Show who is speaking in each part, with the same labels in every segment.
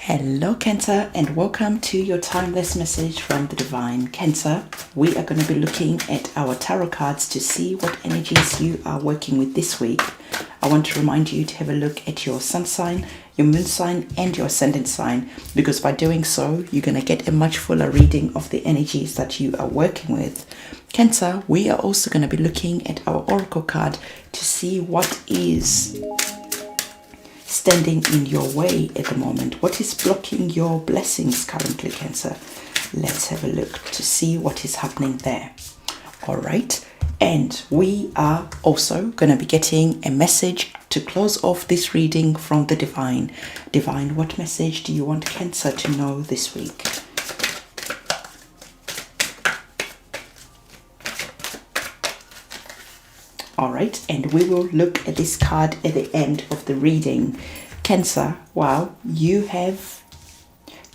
Speaker 1: Hello Cancer, and welcome to your timeless message from the Divine. Cancer, we are going to be looking at our tarot cards to see what energies you are working with this week. I want to remind you to have a look at your sun sign, your moon sign and your ascendant sign, because by doing so you're going to get a much fuller reading of the energies that you are working with. Cancer, we are also going to be looking at our oracle card to see what is standing in your way at the moment. What is blocking your blessings currently, Cancer? Let's have a look to see what is happening there. All right, and we are also going to be getting a message to close off this reading from the Divine. Divine, what message do you want Cancer to know this week? All right, and we will look at this card at the end of the reading. Cancer, wow, you have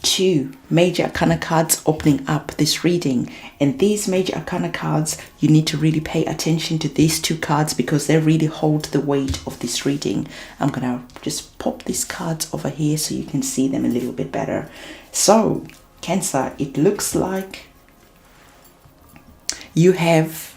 Speaker 1: two major arcana cards opening up this reading. And these major arcana cards, you need to really pay attention to these two cards because they really hold the weight of this reading. I'm going to just pop these cards over here so you can see them a little bit better. So, Cancer, it looks like you have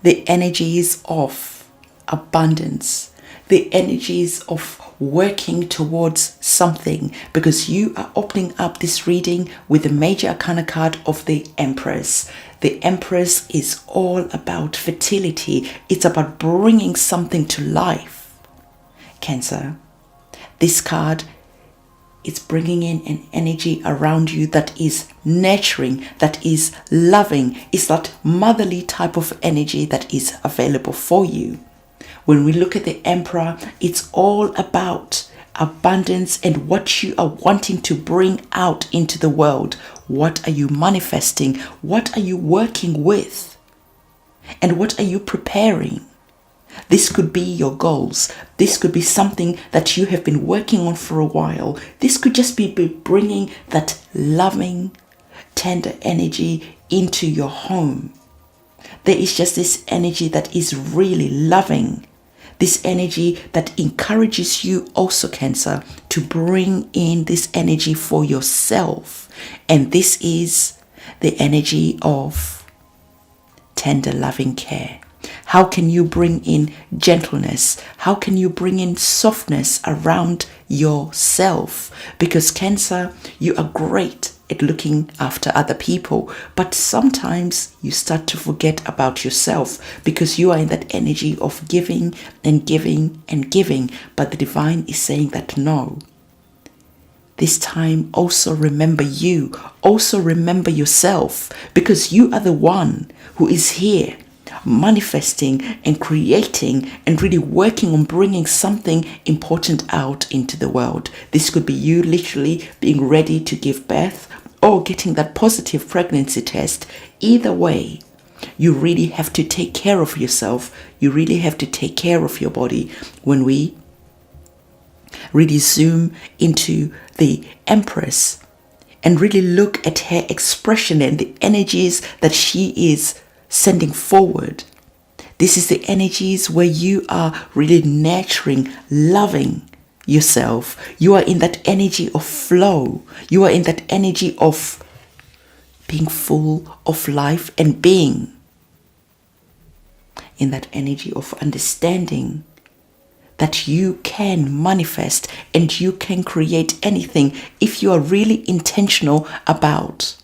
Speaker 1: the energies of abundance, the energies of working towards something, because you are opening up this reading with the major arcana card of the Empress. The Empress is all about fertility. It's about bringing something to life. Cancer, this card is bringing in an energy around you that is nurturing, that is loving. It's that motherly type of energy that is available for you. When we look at the Emperor, it's all about abundance and what you are wanting to bring out into the world. What are you manifesting? What are you working with? And what are you preparing? This could be your goals. This could be something that you have been working on for a while. This could just be bringing that loving, tender energy into your home. There is just this energy that is really loving. This energy that encourages you also, Cancer, to bring in this energy for yourself. And this is the energy of tender, loving care. How can you bring in gentleness? How can you bring in softness around yourself? Because Cancer, you are great at looking after other people, but sometimes you start to forget about yourself because you are in that energy of giving and giving and giving. But the Divine is saying that no. This time also remember you. Also remember yourself, because you are the one who is here manifesting and creating and really working on bringing something important out into the world. This could be you literally being ready to give birth or getting that positive pregnancy test. Either way, you really have to take care of yourself. You really have to take care of your body. When we really zoom into the Empress and really look at her expression and the energies that she is sending forward, this is the energies where you are really nurturing, loving yourself. You are in that energy of flow. You are in that energy of being full of life and being in that energy of understanding that you can manifest and you can create anything if you are really intentional about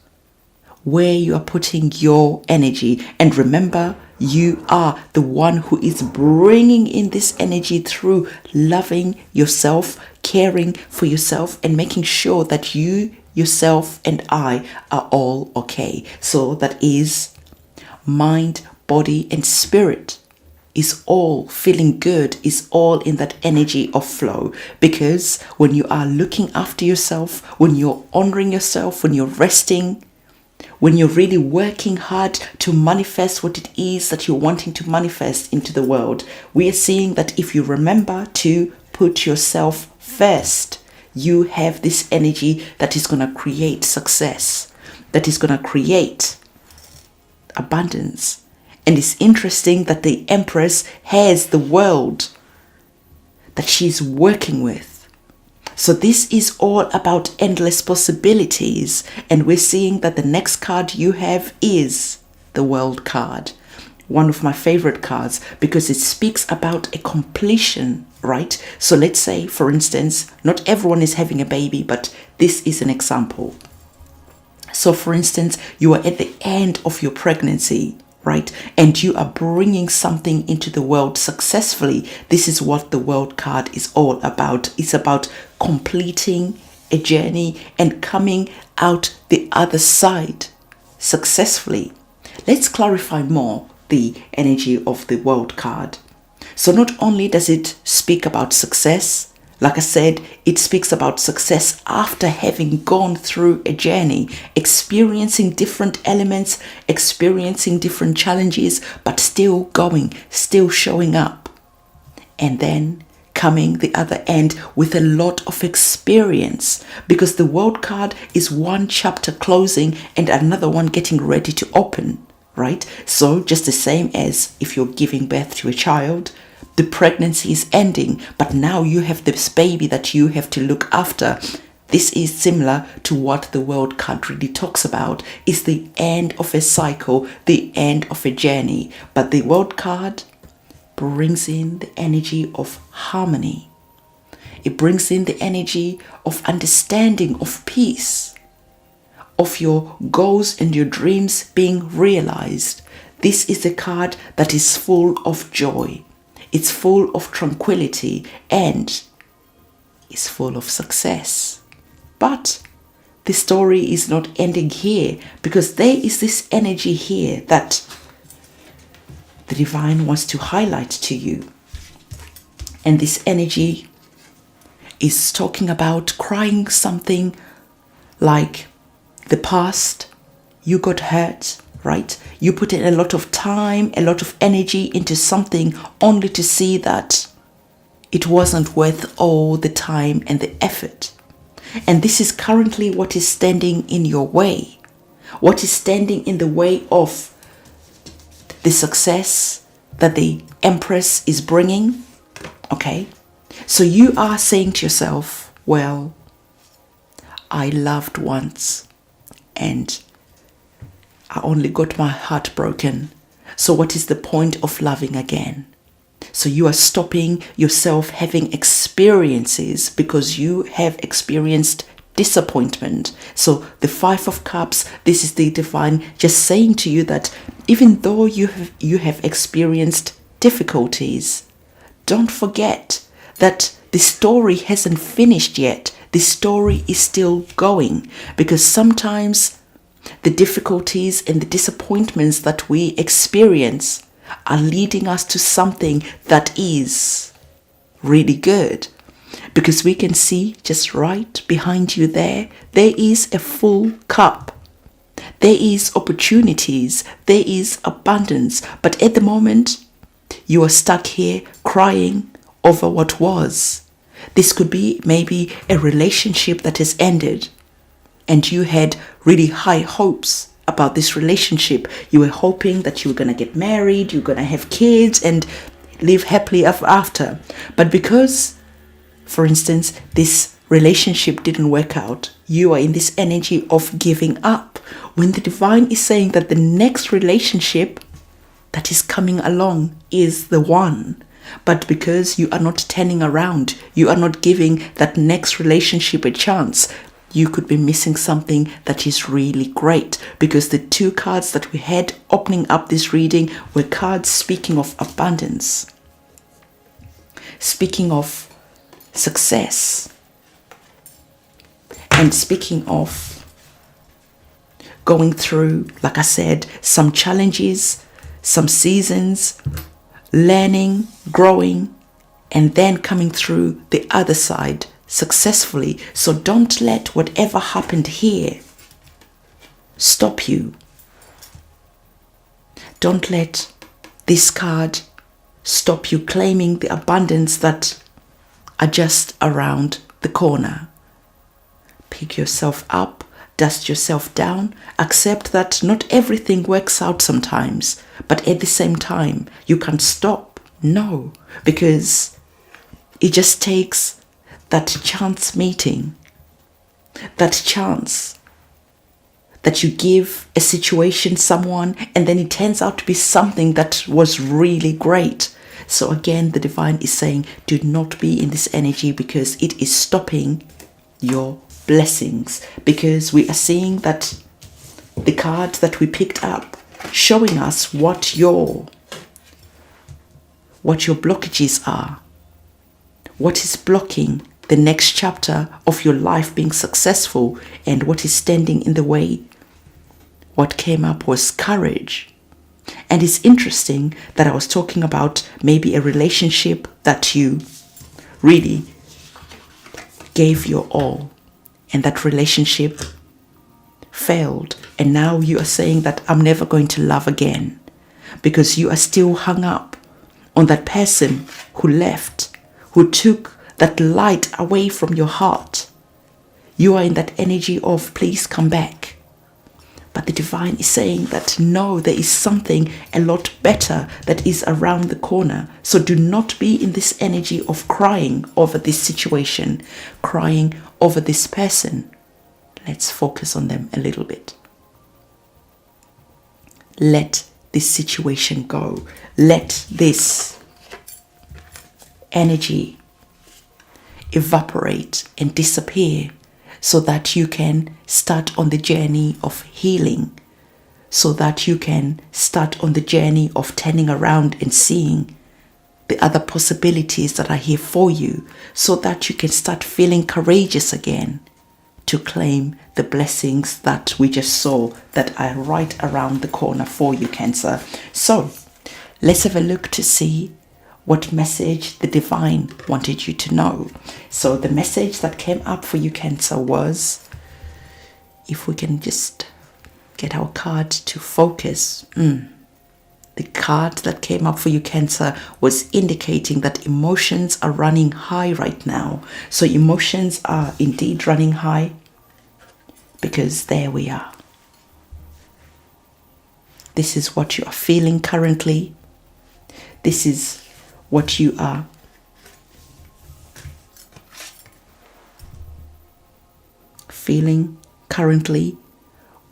Speaker 1: where you are putting your energy. And remember, you are the one who is bringing in this energy through loving yourself, caring for yourself, and making sure that you, yourself, and I are all okay. So that is mind, body, and spirit is all feeling good, is all in that energy of flow. Because when you are looking after yourself, when you're honoring yourself, when you're resting, when you're really working hard to manifest what it is that you're wanting to manifest into the world, we are seeing that if you remember to put yourself first, you have this energy that is going to create success, that is going to create abundance. And it's interesting that the Empress has the world that she's working with. So this is all about endless possibilities. And we're seeing that the next card you have is the World card. One of my favorite cards because it speaks about a completion, right? So let's say, for instance, not everyone is having a baby, but this is an example. So for instance, you are at the end of your pregnancy, right? And you are bringing something into the world successfully. This is what the World card is all about. It's about completing a journey and coming out the other side successfully. Let's clarify more the energy of the World card. So not only does it speak about success, like I said, it speaks about success after having gone through a journey, experiencing different elements, experiencing different challenges, but still going, still showing up. And then coming the other end with a lot of experience, because the World card is one chapter closing and another one getting ready to open, right? So just the same as if you're giving birth to a child, the pregnancy is ending, but now you have this baby that you have to look after. This is similar to what the World card really talks about, is the end of a cycle, the end of a journey. But the World card brings in the energy of harmony. It brings in the energy of understanding, of peace, of your goals and your dreams being realized. This is a card that is full of joy. It's full of tranquility and is full of success. But the story is not ending here, because there is this energy here that the divine wants to highlight to you. And this energy is talking about crying something like the past, you got hurt, right? You put in a lot of time, a lot of energy into something only to see that it wasn't worth all the time and the effort. And this is currently what is standing in your way. What is standing in the way of the success that the Empress is bringing. Okay? So you are saying to yourself, well, I loved once and I only got my heart broken. So what is the point of loving again? So you are stopping yourself having experiences because you have experienced disappointment. So the Five of Cups, this is the divine just saying to you that even though you have experienced difficulties, don't forget that the story hasn't finished yet. The story is still going, because sometimes the difficulties and the disappointments that we experience are leading us to something that is really good. Because we can see just right behind you there is a full cup. There is opportunities, there is abundance. But at the moment, you are stuck here crying over what was. This could be maybe a relationship that has ended, and you had really high hopes about this relationship. You were hoping that you were going to get married, you're going to have kids and live happily ever after. But because, for instance, this relationship didn't work out, you are in this energy of giving up. When the divine is saying that the next relationship that is coming along is the one. But because you are not turning around, you are not giving that next relationship a chance, you could be missing something that is really great. Because the two cards that we had opening up this reading were cards speaking of abundance, speaking of success, and speaking of going through, like I said, some challenges, some seasons, learning, growing, and then coming through the other side successfully. So don't let whatever happened here stop you. Don't let this card stop you claiming the abundance that are just around the corner. Pick yourself up, dust yourself down, accept that not everything works out sometimes, but at the same time, you can't stop. No, because it just takes that chance meeting, that chance that you give a situation someone and then it turns out to be something that was really great. So again, the divine is saying, do not be in this energy because it is stopping your blessings. Because we are seeing that the card that we picked up showing us what your blockages are, what is blocking the next chapter of your life being successful, and what is standing in the way. What came up was courage. And it's interesting that I was talking about maybe a relationship that you really gave your all and that relationship failed. And now you are saying that I'm never going to love again because you are still hung up on that person who left, who took that light away from your heart. You are in that energy of please come back. But the divine is saying that no, there is something a lot better that is around the corner. So do not be in this energy of crying over this situation, crying over this person. Let's focus on them a little bit. Let this situation go. Let this energy evaporate and disappear, so that you can start on the journey of healing, so that you can start on the journey of turning around and seeing the other possibilities that are here for you, so that you can start feeling courageous again to claim the blessings that we just saw that are right around the corner for you, Cancer. So let's have a look to see what message the divine wanted you to know. So the message that came up for you, Cancer, was, if we can just get our card to focus. The card that came up for you, Cancer, was indicating that emotions are running high right now. So emotions are indeed running high, because there we are. This is what you are feeling currently. This is what you are feeling currently,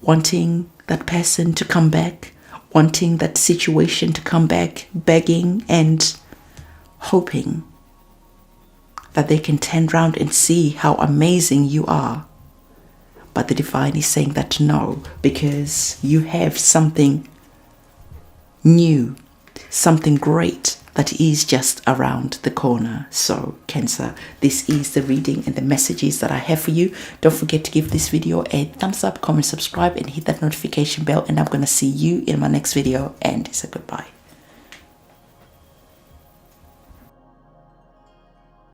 Speaker 1: wanting that person to come back, wanting that situation to come back, begging and hoping that they can turn around and see how amazing you are. But the divine is saying that no, because you have something new, something great that is just around the corner. So Cancer, this is the reading and the messages that I have for you. Don't forget to give this video a thumbs up, comment, subscribe, and hit that notification bell. And I'm going to see you in my next video, and say goodbye.